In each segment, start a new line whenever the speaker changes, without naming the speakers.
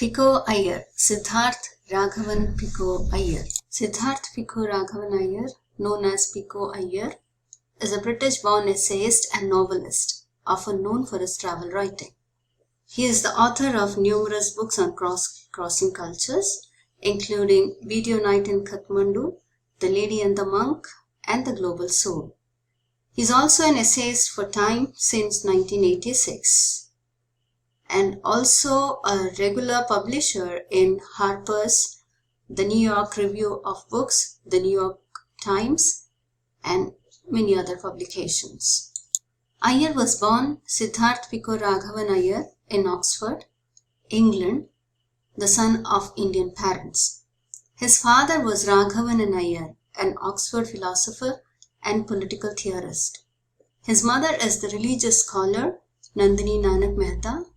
Pico Iyer, Siddharth Raghavan Pico Iyer. Siddharth Pico Raghavan Iyer, known as Pico Iyer, is a British-born essayist and novelist, often known for his travel writing. He is the author of numerous books on crossing cultures, including Video Night in Kathmandu, The Lady and the Monk, and The Global Soul. He is also an essayist for Time since 1986. And also a regular publisher in Harper's, the New York Review of Books, the New York Times, and many other publications. Iyer was born Siddharth Pico Raghavan Iyer in Oxford, England, the son of Indian parents. His father was Raghavan Iyer, an Oxford philosopher and political theorist. His mother is the religious scholar Nandini Nanak Mehta,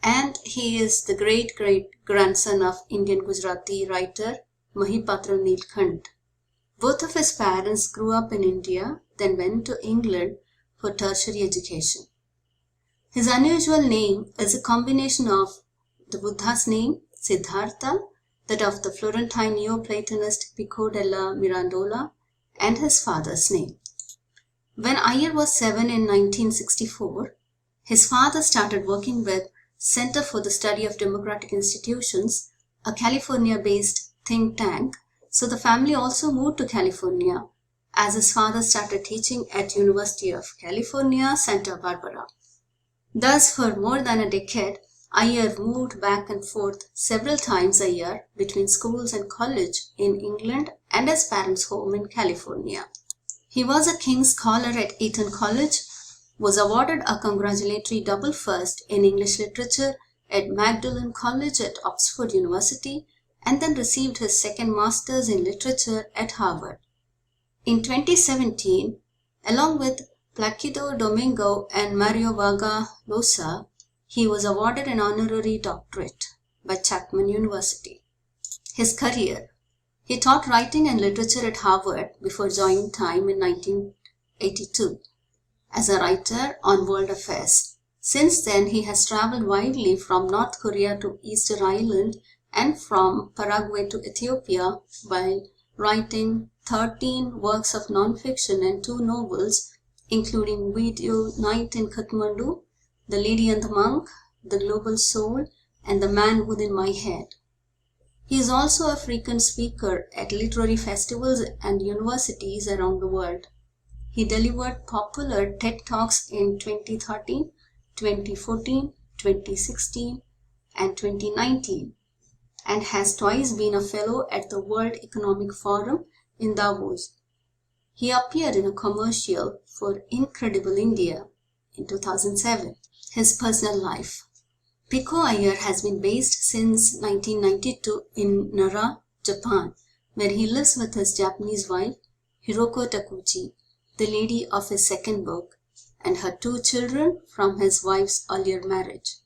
and he is the great-great-grandson of Indian Gujarati writer Mahipatra Nilkant. Both of his parents grew up in India, then went to England for tertiary education. His unusual name is a combination of the Buddha's name, Siddhartha, that of the Florentine Neoplatonist Pico della Mirandola, and his father's name. When Iyer was 7 in 1964, his father started working with Center for the Study of Democratic Institutions, a California-based think tank, so the family also moved to California as his father started teaching at University of California, Santa Barbara. Thus, for more than a decade, Iyer moved back and forth several times a year between schools and college in England and his parents' home in California. He was a King's Scholar at Eton College, was awarded a congratulatory double first in English literature at Magdalen College at Oxford University, and then received his second master's in literature at Harvard. In 2017, along with Placido Domingo and Mario Vargas Llosa, he was awarded an honorary doctorate by Chapman University. His career. He taught writing and literature at Harvard before joining Time in 1982. As a writer on world affairs. Since then, he has traveled widely from North Korea to Easter Island and from Paraguay to Ethiopia while writing 13 works of non-fiction and 2 novels, including Video Night in Kathmandu, The Lady and the Monk, The Global Soul, and The Man Within My Head. He is also a frequent speaker at literary festivals and universities around the world. He delivered popular TED Talks in 2013, 2014, 2016, and 2019, and has twice been a fellow at the World Economic Forum in Davos. He appeared in a commercial for Incredible India in 2007. His personal life. Pico Iyer has been based since 1992 in Nara, Japan, where he lives with his Japanese wife, Hiroko Takuchi, the lady of his second book, and her 2 children from his wife's earlier marriage.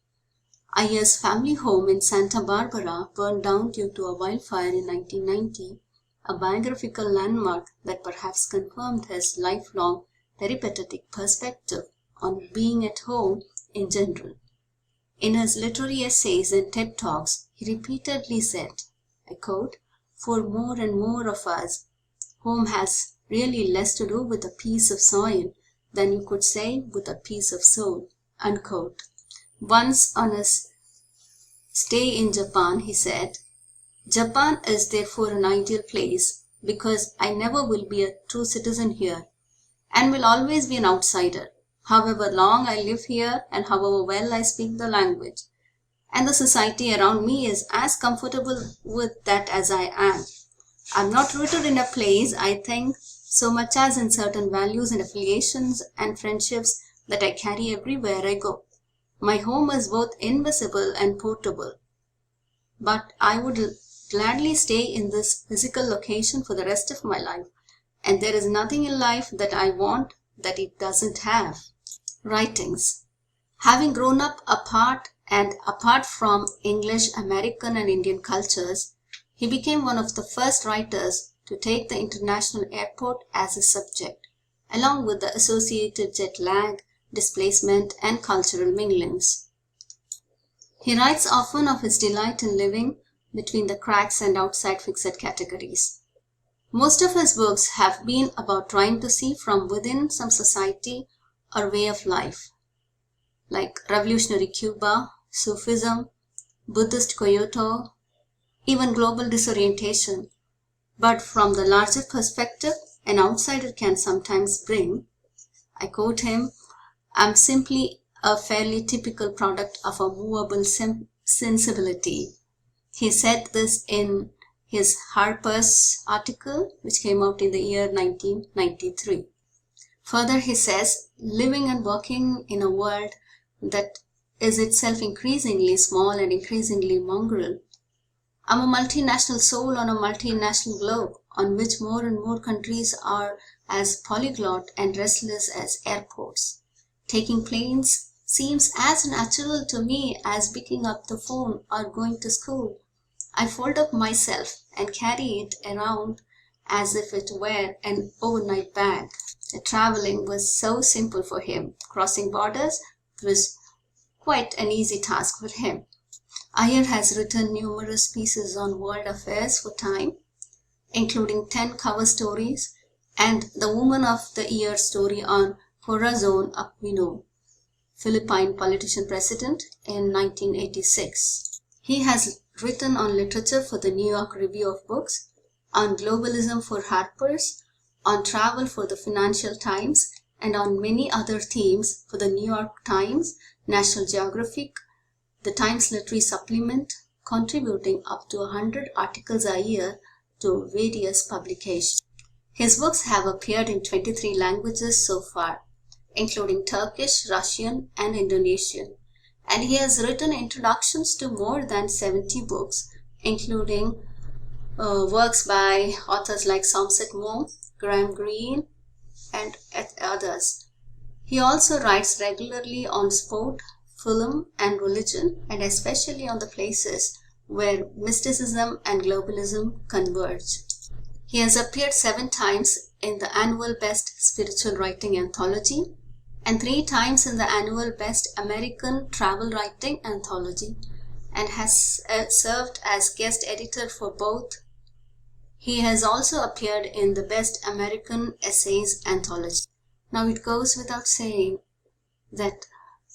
Iyer's family home in Santa Barbara burned down due to a wildfire in 1990, a biographical landmark that perhaps confirmed his lifelong peripatetic perspective on being at home in general. In his literary essays and TED Talks, he repeatedly said, I quote, "For more and more of us, home has really less to do with a piece of soil than you could say with a piece of soul," unquote. Once on his stay in Japan, he said, Japan is therefore an ideal place because I never will be a true citizen here and will always be an outsider, however long I live here and however well I speak the language. And the society around me is as comfortable with that as I am. I'm not rooted in a place, I think, so much as in certain values and affiliations and friendships that I carry everywhere I go. My home is both invisible and portable. But I would gladly stay in this physical location for the rest of my life, and there is nothing in life that I want that it doesn't have. Writings. Having grown up apart from English, American, and Indian cultures, he became one of the first writers to take the international airport as a subject, along with the associated jet lag, displacement, and cultural minglings. He writes often of his delight in living between the cracks and outside fixed categories. Most of his books have been about trying to see from within some society or way of life, like revolutionary Cuba, Sufism, Buddhist Kyoto, even global disorientation. But from the larger perspective an outsider can sometimes bring, I quote him, "I'm simply a fairly typical product of a movable sensibility." He said this in his Harper's article, which came out in the year 1993. Further, he says, living and working in a world that is itself increasingly small and increasingly mongrel. I'm a multinational soul on a multinational globe on which more and more countries are as polyglot and restless as airports. Taking planes seems as natural to me as picking up the phone or going to school. I fold up myself and carry it around as if it were an overnight bag. The traveling was so simple for him. Crossing borders was quite an easy task for him. Iyer has written numerous pieces on world affairs for Time, including 10 cover stories and the Woman of the Year story on Corazon Aquino, Philippine politician president, in 1986. He has written on literature for the New York Review of Books, on globalism for Harper's, on travel for the Financial Times, and on many other themes for the New York Times, National Geographic, the Times Literary Supplement, contributing up to 100 articles a year to various publications. His books have appeared in 23 languages so far, including Turkish, Russian, and Indonesian, and he has written introductions to more than 70 books, including works by authors like Somerset Maugham, Graham Greene, and others. He also writes regularly on sport, film, and religion, and especially on the places where mysticism and globalism converge. He has appeared 7 times in the annual Best Spiritual Writing Anthology and 3 times in the annual Best American Travel Writing Anthology, and has served as guest editor for both. He has also appeared in the Best American Essays Anthology. Now it goes without saying that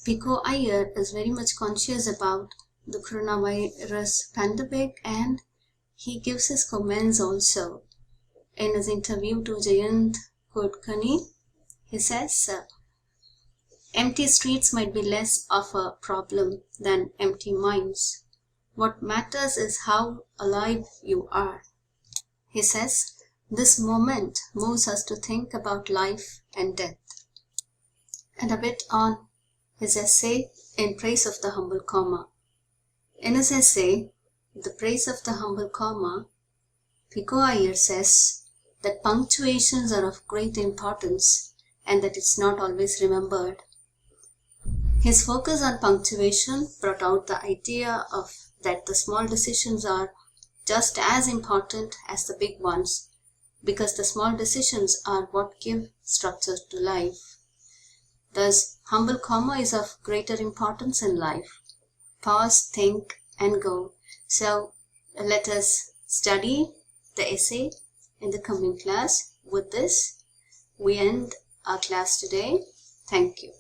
Pico Iyer is very much conscious about the coronavirus pandemic, and he gives his comments also. In his interview to Jayant Kodkani, he says, empty streets might be less of a problem than empty minds. What matters is how alive you are. He says, this moment moves us to think about life and death. And a bit on his essay, In Praise of the Humble Comma. In his essay, The Praise of the Humble Comma, Pico Iyer says that punctuations are of great importance and that it's not always remembered. His focus on punctuation brought out the idea of that the small decisions are just as important as the big ones, because the small decisions are what give structure to life. Thus, humble comma is of greater importance in life. Pause, think, and go. So, let us study the essay in the coming class. With this, we end our class today. Thank you.